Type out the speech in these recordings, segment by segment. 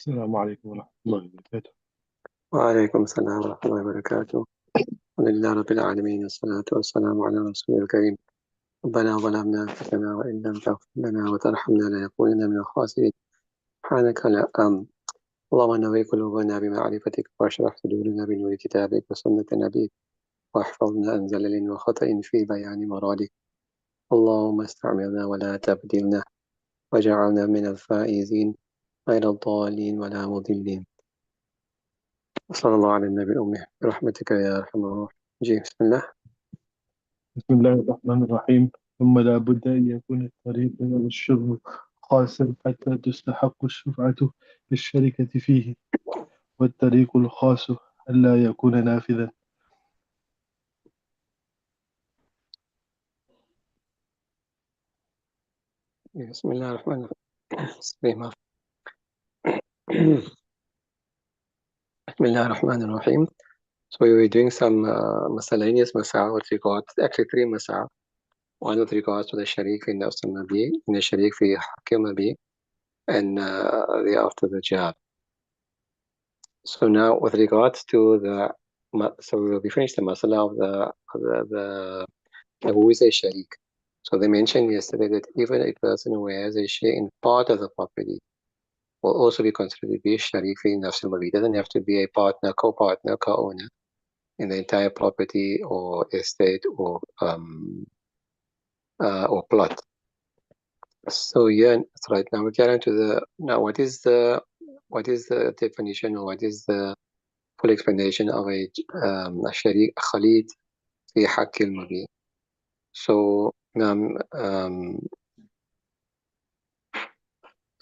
السلام عليكم ورحمة الله وبركاته. وعليكم السلام ورحمة الله وبركاته. الحمد لله رب العالمين، والصلاة والسلام على رسول الكريم. ربنا ظلمنا أنفسنا وإن لم تغفر لنا وترحمنا لنكونن من الخاسرين. سبحانك لا اللهم نوّر قلوبنا بمعرفتك، واشرح صدورنا بنور كتابك وسنة نبيك، واحفظنا عن زلل وخطأ في بيان مرادك. اللهم استعملنا ولا تبدلنا، وجعلنا من الفائزين غير الضالين ولا مضلين. صلى الله على النبي الأمي برحمتك يا أرحم الراحمين. بسم الله. بسم الله الرحمن الرحيم. ثم لا بد أن يكون الطريق إلى الشر خاسر حتى تستحق الشفعة للشركة فيه، والطريق الخاص ألا يكون نافذا. بسم الله الرحمن الرحيم. بسم الله الرحمن الرحيم. So we were doing some miscellaneous masail with regards, actually three masail. One with regards to the sharik in Nafs al-Nabi, in the sharik fi Hakim Nabi, and the after the jihad. So now with regards to the, so we will be finished the masala of the who is a sharik. So they mentioned yesterday that even a person who has a share in part of the property will also be considered to be a sharik fi Nafs al-Nabi. It doesn't have to be a partner, co-partner, co-owner in the entire property or estate or plot. So yeah, that's right. Now we get into the what is the definition, or what is the full explanation of a sharik khalid fi haqq al-mabi. So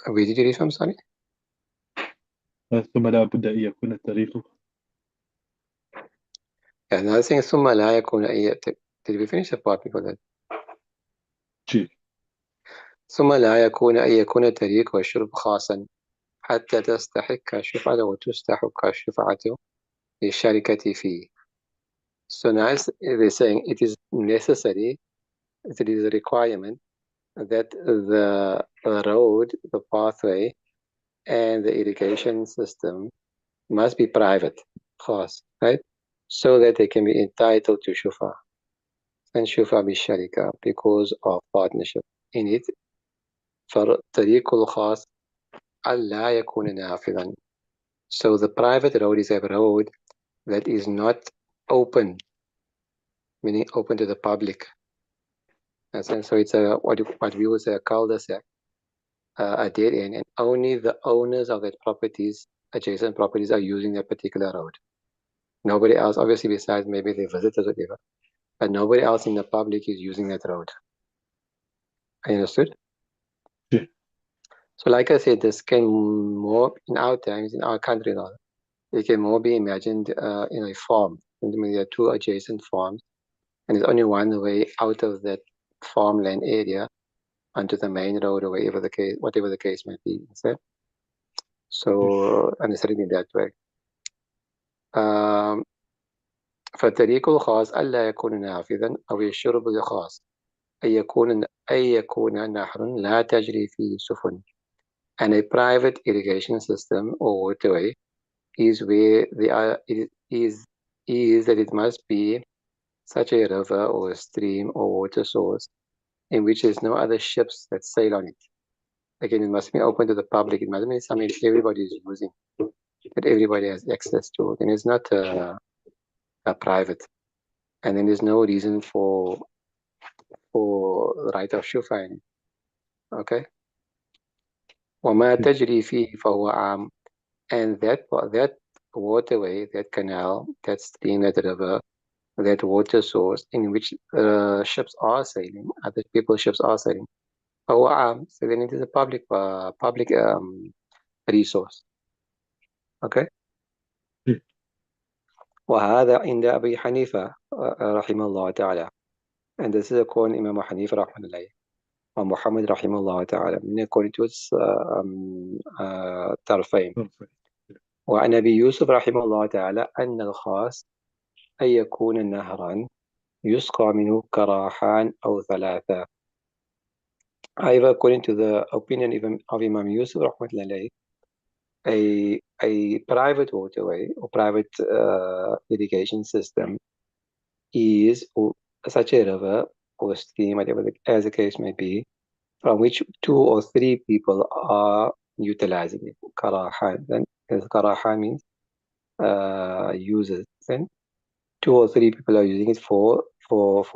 where did you read from? Sorry. ثم لا بد أن يكون الطريق. Yeah, another thing is ثم لا يكون أي. Did we finish the part before that? جي. ثم لا يكون أن يكون الطريق والشرب خاصا حتى تستحق الشفعة وتستحق الشفعة للشركة فيه. So now they're saying it is necessary, it is a requirement that the road, the pathway, and the irrigation system must be private, khas, right? So that they can be entitled to shufa. And shufa bi sharika because of partnership in it. فَطَرِيقُ الْخَاص أَلَّا يَكُونَ نَافِذًا. So the private road is a road that is not open, meaning open to the public. And so it's what we would say a cul-de-sac, a dead end, and only the owners of that properties, adjacent properties, are using that particular road. Nobody else, obviously, besides maybe the visitors or whatever, but nobody else in the public is using that road. I understood? جي. So like I said, this can more, in our times, in our country now, it can more be imagined in a farm. There are two adjacent farms, and there's only one way out of that farmland area onto the main road or whatever the case might be. So understanding it that way. فالطريق الخاص ألا يكون نافذا أو الشرب الخاص أن يكون نهر لا تجري فيه سفن. And a private irrigation system or waterway is where it is that it must be such a river or a stream or water source in which there's no other ships that sail on it. Again, it must be open to the public. It must be something everybody is using, that everybody has access to. And it's not a private. And then there's no reason for right of shufa in it. Okay? وَمَا تَجْرِي فِيهِ فَهُوَ عَامٌ. And that waterway, that canal, that stream, that river, that water source in which ships are sailing, other people's ships are sailing, فهو عام. So then it is a public resource. Okay? جي. وهذا عند أبي حنيفة رحمه الله تعالى. And this is according to Imam Hanifa رحمه الله ومحمد رحمه الله تعالى من according to its طرفين. وعن أبي يوسف رحمه الله تعالى أن الخاص أن يكون نهرا يسقى منه كراحان أو ثلاثة. However, according to the opinion of Imam Yusuf رحمه الله a private waterway or private irrigation system is such a river or stream, whatever as the case may be, from which two or three people are utilizing it. Karaha, then as karaha means users. Then two or three people are using it for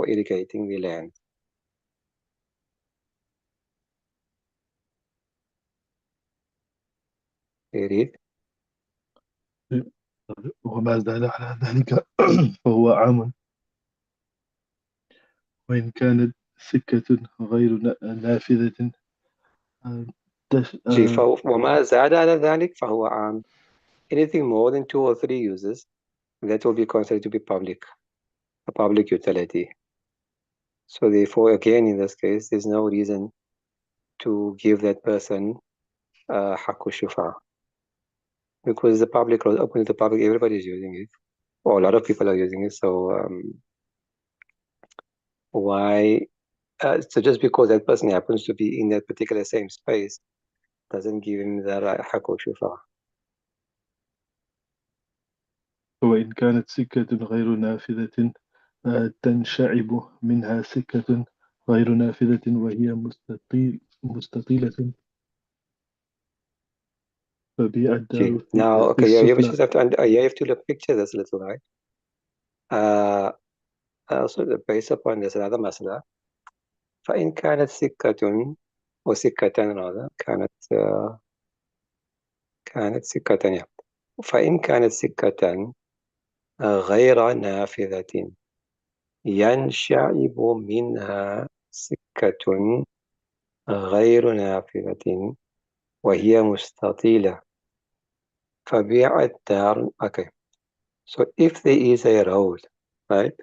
irrigating the land. Read. وما زال على ذلك فهو عام، وإن كانت سكة غير نافذة. آه، تش... آه، وما زاد على ذلك فهو عام. Anything more than two or three users, that will be considered to be a public utility. So therefore, again, in this case, there's no reason to give that person حق الشفعة, because the public road open to the public, everybody is using it, or a lot of people are using it. So why? So just because that person happens to be in that particular same space doesn't give him the حق الشفعة. وإن كانت سكة غير نافذة تنشعب منها سكة غير نافذة وهي مستطيلة، فبيع الدار Now, في okay, yeah, you السفلى. just have to you have to look picture this a little, right? Also based upon this another مسألة. فإن كانت سكة وسكة هذا كانت سكة يعني. فإن كانت سكة غير نافذة ينشعب منها سكة غير نافذة وهي مستطيلة فبيع الدار. Okay, so if there is a road, right,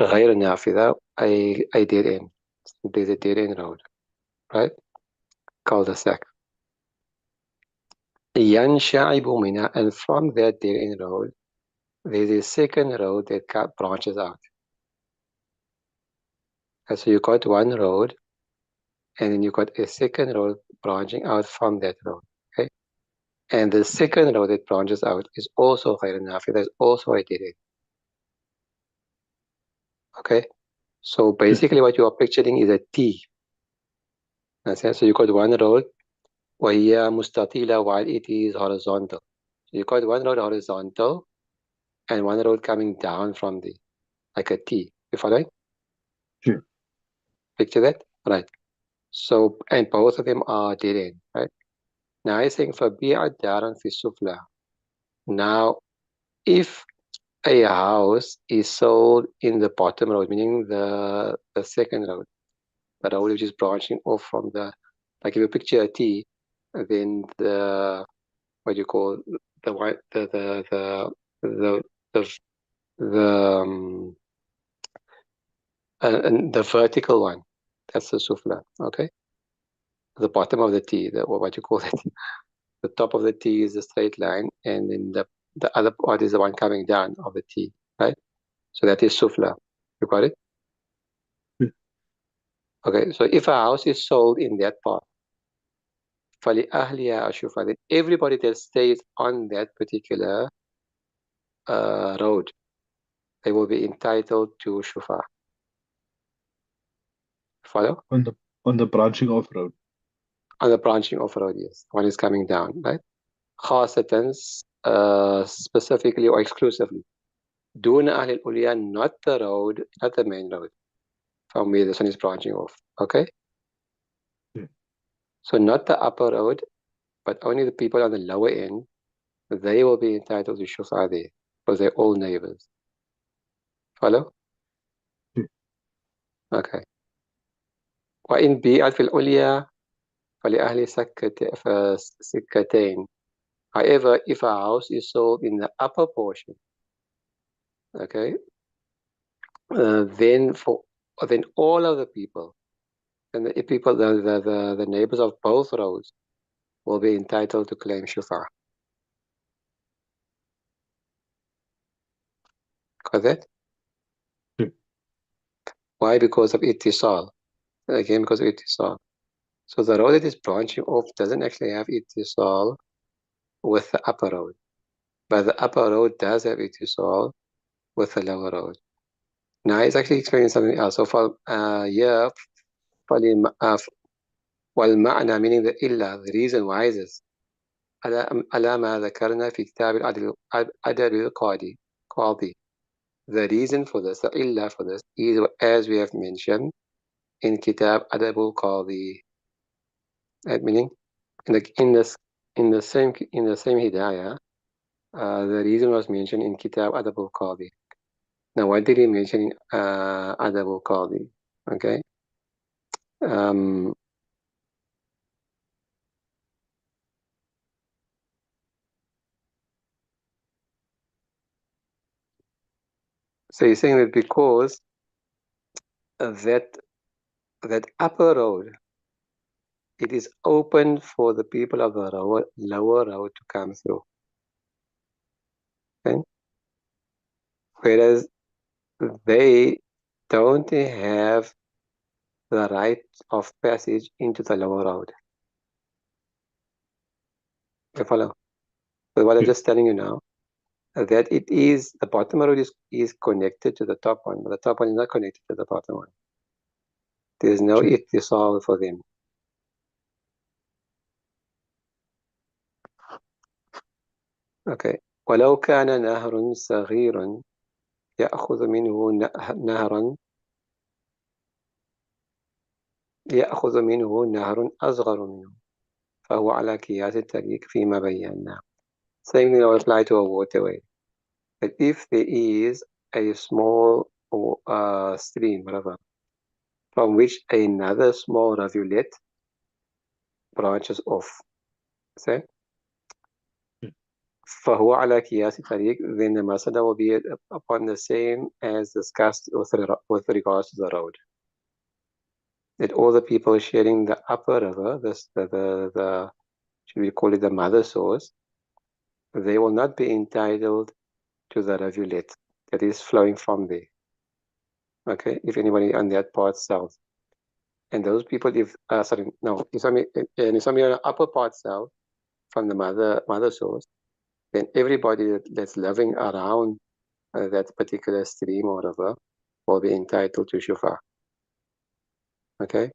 غير نافذة, a dead end, there's a dead end road, right, cul-de-sac. ينشعب منها, and from that dead end road there's a second road that branches out. And so you got one road, and then you got a second road branching out from that road. Okay, and the second road that branches out is also غير نافذة, there's also a dead end. Okay, so basically what you are picturing is a T. So you got one road وهي مستطيلة while it is horizontal. So you got one road horizontal and one road coming down from the, like a T. You following? Sure. Picture that? Right. So, and both of them are dead end, right? Now I think فبيع الدار في السفلى. Now, if a house is sold in the bottom road, meaning the second road, the road which is branching off from the, like if you picture a T, then the, what do you call, the white, the the the and the vertical one, that's the sufla. Okay, the bottom of the T, what you call it, the top of the T is a straight line, and then the other part is the one coming down of the T, right? So that is sufla. You got it? Yeah. Okay, so if a house is sold in that part, فَلِأَهْلِهَا أَشُوفَ, then everybody that stays on that particular road, they will be entitled to shufa. Follow? On the branching off road. On the branching off road, yes. One is coming down, right? خاصة, specifically or exclusively. دون أهل الأولياء, not the road, not the main road from where the sun is branching off. Okay? Yeah. So not the upper road, but only the people on the lower end, they will be entitled to shufa there, because they're all neighbors. Follow? Yeah. Okay. وإن بيعت في العليا فلأهل سكتين. However, if a house is sold in the upper portion, okay, then all of the people and the people, the neighbors of both roads will be entitled to claim shufa. Got that? Yeah. Why? Because of ittisal. Again, because of ittisal. So the road that is branching off doesn't actually have ittisal with the upper road. But the upper road does have ittisal with the lower road. Now it's actually explaining something else. So for here, والمعنى meaning the the reason why is this على ما ذكرنا في كتاب الأدب القاضي. The reason for this, the illa for this, is as we have mentioned in Kitab Adab al-Qadi. That meaning, in the same Hidaayah, the reason was mentioned in Kitab Adab al-Qadi. Now, what did he mention in Adab al-Qadi? Okay. So he's saying that because that upper road, it is open for the people of the lower road to come through. Okay? Whereas they don't have the right of passage into the lower road. You follow? So what I'm just telling you now, that it is, the bottom road is connected to the top one, but the top one is not connected to the bottom one. There is no ittisal for them. Okay. ولو كان نهر صغير يأخذ منه نهر أصغر منه فهو على قياس الطريق فيما بينا. Same thing will apply to a waterway. But if there is a small stream, whatever, from which another small rivulet branches off, say, فهو على قياس الطريق, then the masada will be upon the same as discussed with regards to the road. That all the people sharing the upper river, the should we call it the mother source, they will not be entitled to the rivulet that is flowing from there. Okay, if anybody on that part south. And those people, if somebody on the upper part south from the mother source, then everybody that's living around that particular stream or river will be entitled to shufa. Okay?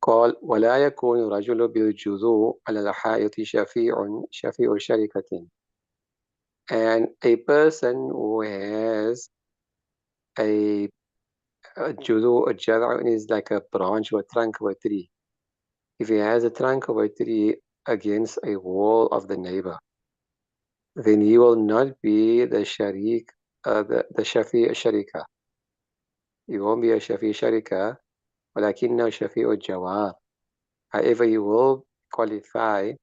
قال ولا يكون الرجل بالجذوع على الحائط شفيع شركة. And a person who has a jad'a is like a branch or a trunk of a tree. If he has a trunk of a tree against a wall of the neighbor, then he will not be the sharik, the shafi sharika. He won't be a shafi sharika, ولكنه شفيع الجوار. However, he will qualify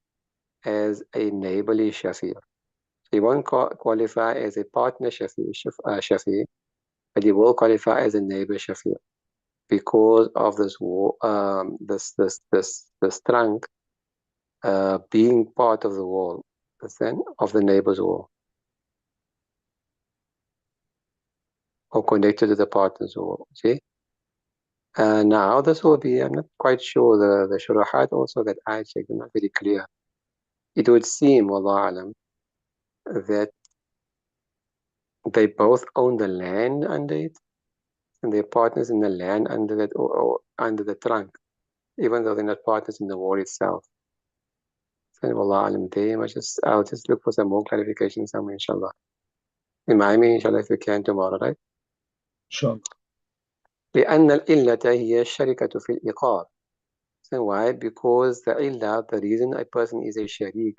as a neighborly shafi. He won't qualify as a partner shafi, but he will qualify as a neighbor shafi because of this wall, this trunk being part of the wall, then of the neighbor's wall, or connected to the partner's wall. See? Now this will be, I'm not quite sure, the shurahat also that I checked are not very clear. It would seem, wallahu alam, that they both own the land under it, and they're partners in the land under that, or under the trunk, even though they're not partners in the wall itself. So, wallahu alam, I'll just look for some more clarification somewhere, inshallah. Remind me, inshallah, if you can tomorrow, right? Sure. لأن العلة هي الشركة في الإيقار. So why? Because the illah, the reason a person is a sharik,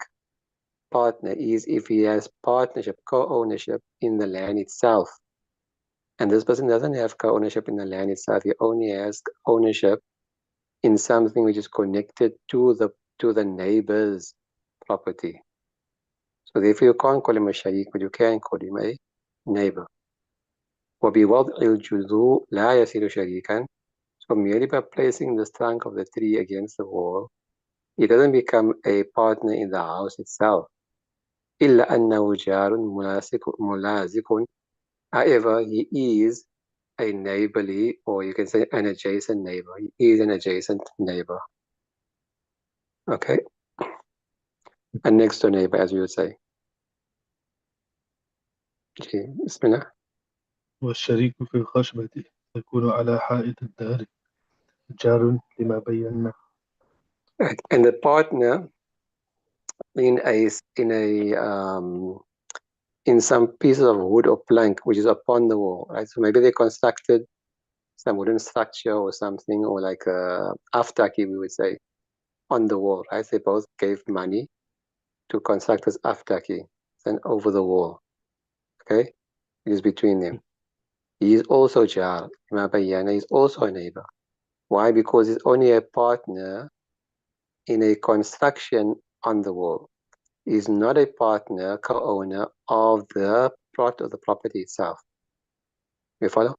partner, is if he has partnership, co-ownership in the land itself. And this person doesn't have co-ownership in the land itself. He only has ownership in something which is connected to the neighbor's property. So therefore you can't call him a sharik, but you can call him a neighbor. وبوضع الجذوع لا يصير شريكا. So merely by placing the trunk of the tree against the wall, he doesn't become a partner in the house itself. إلا أنه جار ملازق. However, he is a neighborly, or you can say an adjacent neighbor. He is an adjacent neighbor. Okay. And next door neighbor, as we would say. Okay. Bismillah. والشريك في الخشبة يكون على حائط الدار جار لما بينا. Right. And the partner in in some pieces of wood or plank which is upon the wall, right? So maybe they constructed some wooden structure or something, or like a aftaki, we would say, on the wall, right? They both gave money to construct this aftaki, then over the wall. Okay, it is between them. He is also jar. Imam Bayyana is also a neighbor. Why? Because he's only a partner in a construction on the wall. He's not a partner, co-owner of the plot of the property itself. You follow?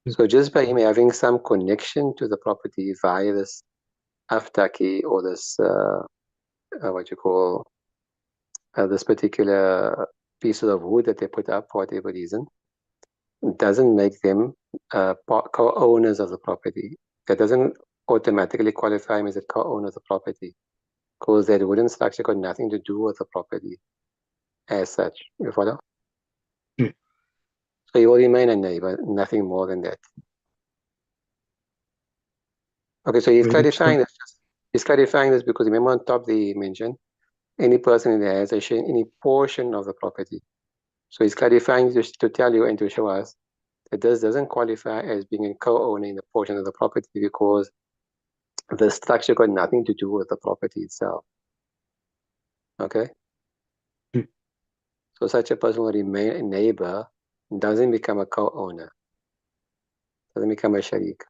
So just by him having some connection to the property via this aftaki or this what you call this particular pieces of wood that they put up for whatever reason, doesn't make them co-owners of the property. That doesn't automatically qualify him as a co-owner of the property, because that wooden structure got nothing to do with the property as such. You follow? Okay. So he will remain a neighbor, nothing more than that. Okay, so he's clarifying this. He's clarifying this because remember on top they mentioned any person that has a share in any portion of the property. So he's clarifying this to tell you and to show us that this doesn't qualify as being a co-owner in a portion of the property because the structure got nothing to do with the property itself. Okay? So such a person will remain a neighbor, doesn't become a co-owner, doesn't become a sharik.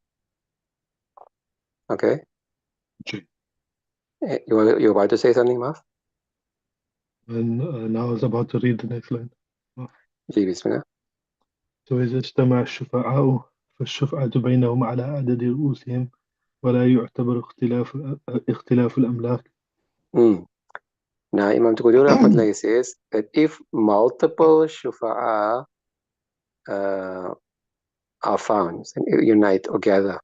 Okay? You're about to say something, Maf? And now I was about to read the next line. جي بسم الله. وإذا اجتمع الشفعاء فالشفعة بينهم على عدد رؤوسهم ولا يعتبر اختلاف الأملاك. Now Imam Tukudur Rahmatullah says that if multiple shufa'a are found and unite or gather,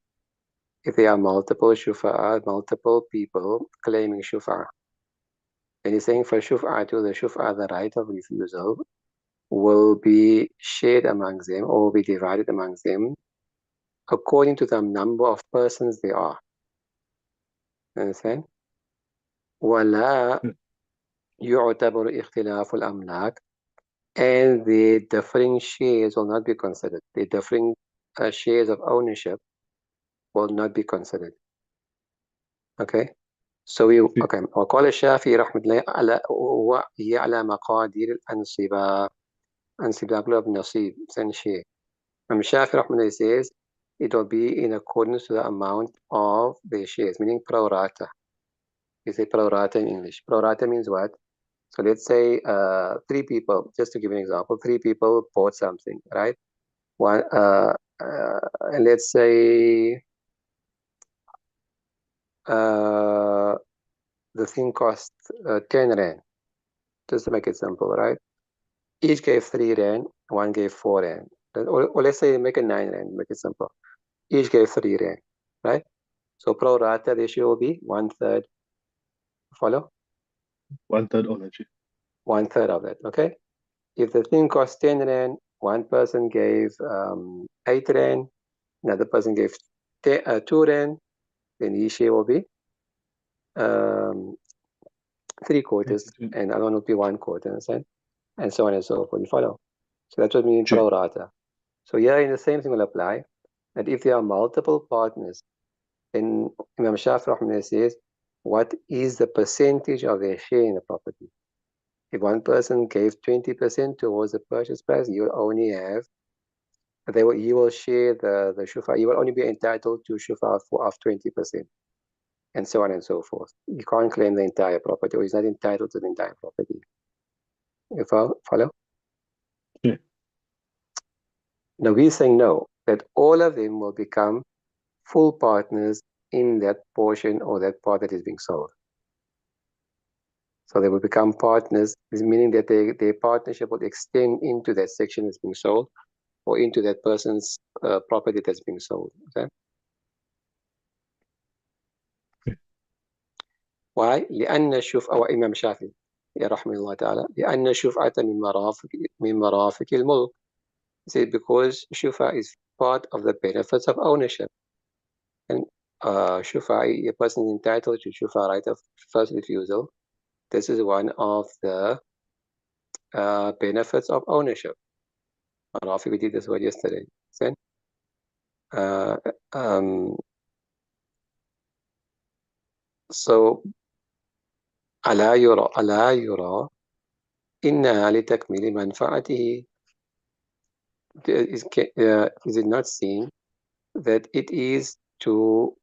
if there are multiple shufa'a, multiple people claiming shufa'a, then he's saying for shufa'a to the shufa'a, the right of refusal will be shared amongst them or will be divided amongst them according to the number of persons they are. Understand? وَلَا يُعْتَبَرُ اختلاف الأملاك, and the differing shares will not be considered. The differing shares of ownership will not be considered. Okay? So okay. وقال الشافعي رحمة الله هي على مقادير الأنصبة. أنصبة قلوب نصيب share. Shafi Rahman says it will be in accordance to the amount of the shares, meaning pro rata. You say pro rata in English. Pro rata means what? So let's say 3 people, just to give an example, 3 people bought something, right? One, and let's say the thing cost 10 Rand, just to make it simple, right? Each gave 3 Rand, one gave 4 Rand. Or let's say make it 9 Rand, make it simple. Each gave 3 Rand, right? So pro rata ratio will be 1/3. Follow? 1/3 ownership. 1/3 of that, okay? If the thing costs 10 Rand, one person gave 8 Rand, another person gave 2 Rand, then his share will be 3/4, and the other one will be 1/4, understand? And so on and so forth. You follow? So that's what means pro rata. So here, in the same thing will apply, that if there are multiple partners, then Imam Shafi Rahman says, what is the percentage of their share in the property? If one person gave 20% towards the purchase price, you will only have, you will share the shufa, you will only be entitled to shufa of 20%, and so on and so forth. You can't claim the entire property, or he's not entitled to the entire property. You follow? Yeah. Now we're saying no, that all of them will become full partners in that portion or that part that is being sold. So they will become partners, meaning that their partnership will extend into that section that's being sold or into that person's property that's being sold. Okay? Why? لأن الشفعة وإمام الشافعي رحمه الله تعالى لأن الشفعة من مرافق الملك. He said because shufa is part of the benefits of ownership. And shufa, a person is entitled to shufa, right of first refusal. This is one of the benefits of ownership. Rafi, we did this word yesterday. Then, so ألا يرى إنها لتكميل منفعته. Is it not seen that it is to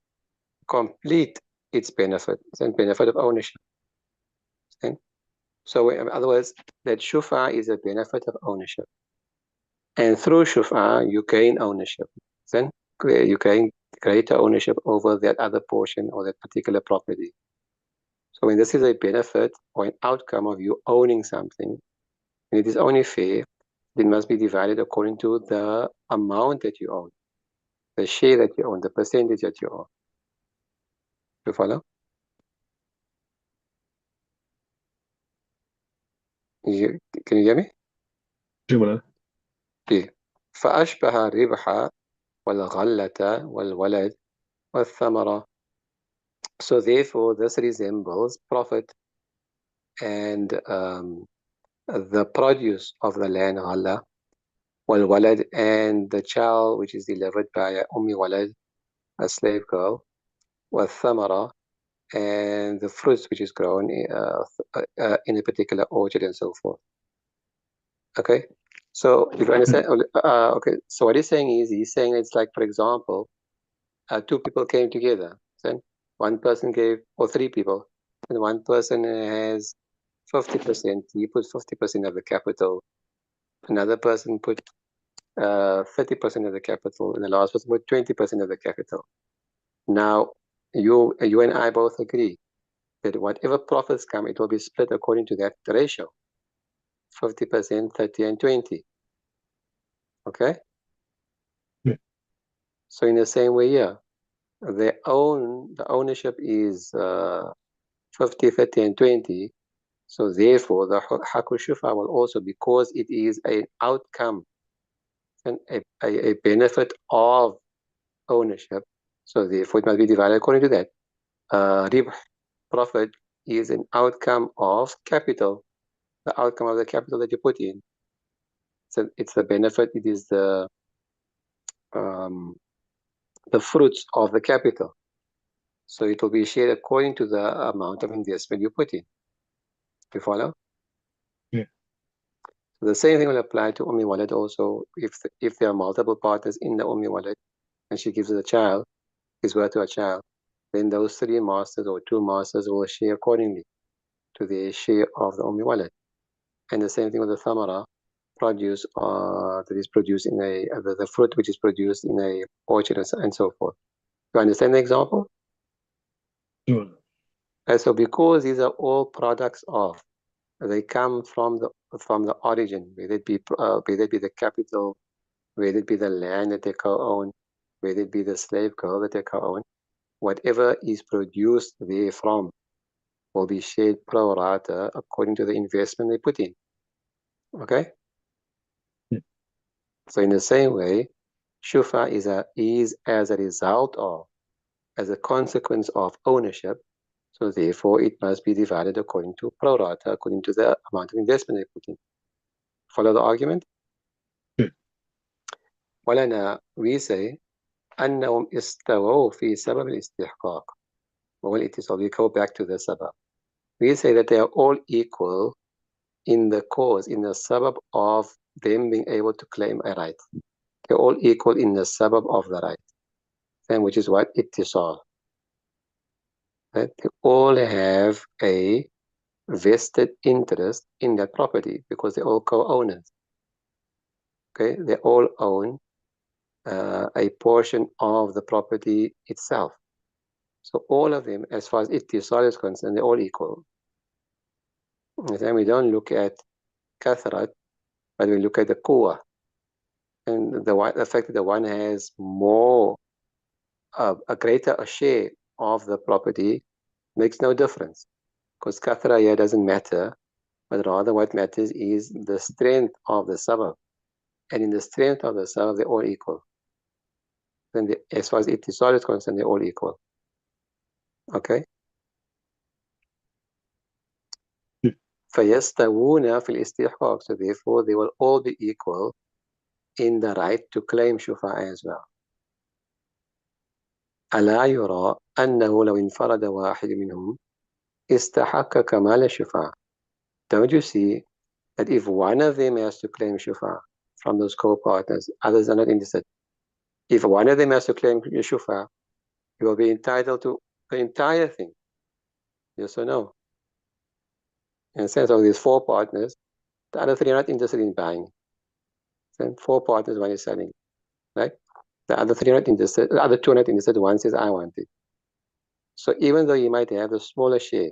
complete its benefit and benefit of ownership? Okay? So in other words, that shufa is a benefit of ownership. And through shufa, you gain ownership. Then you gain greater ownership over that other portion or that particular property. So when this is a benefit or an outcome of you owning something, and it is only fair, it must be divided according to the amount that you own, the share that you own, the percentage that you own. You follow? Can you hear me? جملة. Okay. فأشبه الربح والغلة والولد والثمرة. So therefore, this resembles profit and the produce of the land, غلة, والولد, and the child which is delivered by a walad, a slave girl, والثمرة, and the fruits which is grown in a particular orchard and so forth. Okay, so if you understand, okay, so what he's saying is, he's saying it's like, for example, two people came together, then one person gave, or three people, and one person has 50%, he put 50% of the capital, another person put 30% of the capital, and the last person put 20% of the capital. Now, you and I both agree that whatever profits come, it will be split according to that ratio, 50%, 30, and 20. Okay? Yeah. So in the same way here, the ownership is 50, 30, and 20. So therefore, the Hakul Shufa will also, because it is an outcome and a benefit of ownership, so therefore it must be divided according to that. Ribh, profit, is an outcome of capital, the outcome of the capital that you put in. So it's the benefit, it is the fruits of the capital. So it will be shared according to the amount of investment you put in. You follow? Yeah. So the same thing will apply to Walad also. If there are multiple partners in the Walad and she gives it a child, gives birth to a child, then those three masters or two masters will share accordingly to their share of the Walad. And the same thing with the Thamara, produce that is produced in the fruit which is produced in a orchard and so forth. You understand the example? جملة. And so because these are all products of, they come from the origin, whether it be the capital, whether it be the land that they co-own, whether it be the slave girl that they co-own, whatever is produced therefrom will be shared pro rata according to the investment they put in. Okay? Yeah. So in the same way, Shufa is as a result of, as a consequence of ownership. So therefore, it must be divided according to pro rata, according to the amount of investment they put in. Follow the argument? Yeah. ولنا, we say, أنهم استووا في سبب الاستحقاق. Well, it is all, we go back to the sabab. We say that they are all equal in the cause, in the sabab of them being able to claim a right. They're all equal in the sabab of the right, and which is what ittisal. Right? They all have a vested interest in that property because they're all co-owners. Okay, they all own a portion of the property itself. So all of them, as far as ittisal is concerned, they're all equal. And we don't look at kathrat, but we look at the quwwah. And the fact that the one has more, a greater share of the property Makes no difference because kathra here doesn't matter, but rather what matters is the strength of the sabab. And in the strength of the sabab, they're all equal. Then as far as ittisal is concerned, they're all equal. Okay? فَيَسْتَوُونَ فِي الْإِسْتِحْقَاقِ. So therefore, they will all be equal in the right to claim shufa'a as well. ألا يرى أنه لو انفرد واحد منهم استحق كمال الشفاعة. Don't you see that if one of them has to claim shufa'a from those co-partners, others are not interested. If one of them has to claim shufa'a, he will be entitled to the entire thing. Yes or no? In a sense of these four partners, the other three are not interested in buying. So four partners, one is selling, right? The other three are not interested. The other two are not interested. One says, I want it. So even though he might have the smaller share,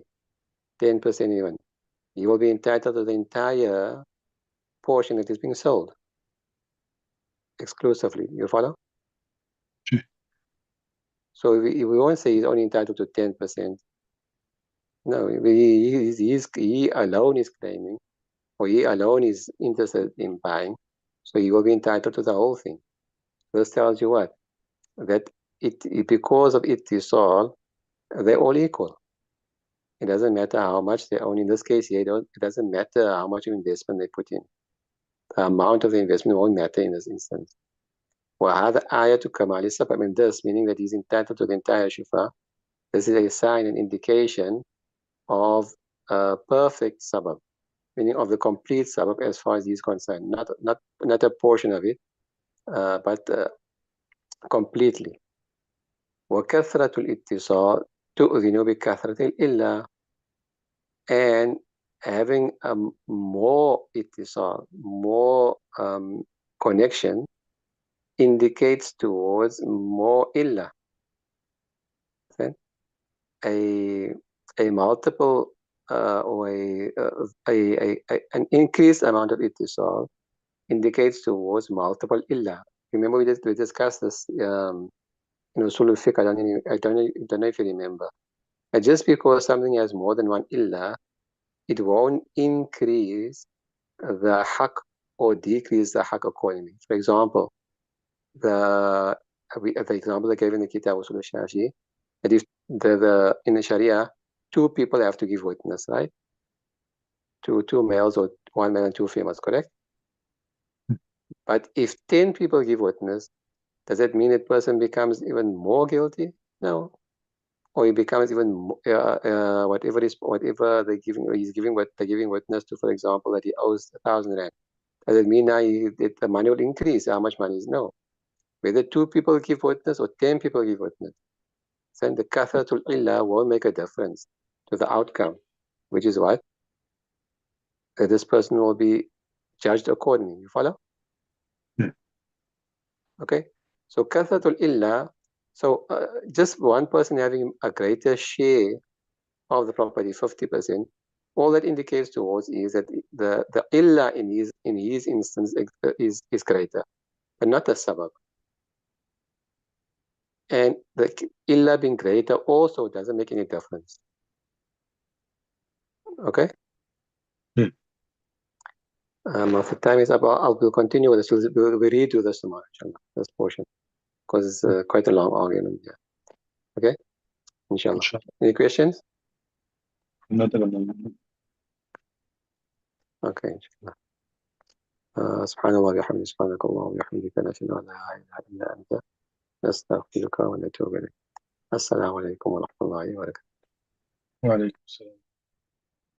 10% even, he will be entitled to the entire portion that is being sold exclusively. You follow? So we won't say he's only entitled to 10%. No, he alone is claiming, or he alone is interested in buying. So he will be entitled to the whole thing. This tells you what? That because of ittisal, they're all equal. It doesn't matter how much they own. In this case here, it doesn't matter how much investment they put in. The amount of the investment won't matter in this instance. وهذا آية كمال السبب. I mean this, meaning that he's entitled to the entire shifa. This is a sign and indication of a perfect sabab, meaning of the complete sabab as far as he's concerned. Not a portion of it, but completely. وكثرة الاتصال تؤذن بكثرة الإلا. And having more ittisal, more connection, indicates towards more illa. Okay? A multiple or an increased amount of ittisal indicates towards multiple illa. Remember we discussed this in Usul al-Fiqh. I don't know if you remember. And just because something has more than one illa, it won't increase the haq or decrease the haq accordingly. For example, the example I gave in the Kitab Usul al-Shashi, that if in the Sharia, two people have to give witness, right? Two males or one male and two females, correct? But if 10 people give witness, does that mean that person becomes even more guilty? No. Or he becomes even whatever they're giving witness to, for example, that he owes 1,000 rand. Does it mean now the money will increase? How much money is? No. Whether 2 people give witness or 10 people give witness, then the kathratul illa won't make a difference to the outcome, which is what? That this person will be judged accordingly. You follow? Yeah. Okay. So kathratul illa. So just one person having a greater share of the property, 50%, all that indicates towards is that the illa in his instance is greater, but not the sabab. And the illa being greater also doesn't make any difference. Okay? Yeah. If the time is up, we'll continue with this. We'll redo this tomorrow, inshallah, this portion, because it's quite a long argument. Yeah. Okay? Inshallah. Inshallah. Any questions? Not at all. Okay, inshallah. سبحان الله وبحمده سبحانك اللهم وبحمدك نشهد أن لا إله إلا أنت نستغفرك ونتوب إليك. السلام عليكم ورحمة الله وبركاته. وعليكم السلام.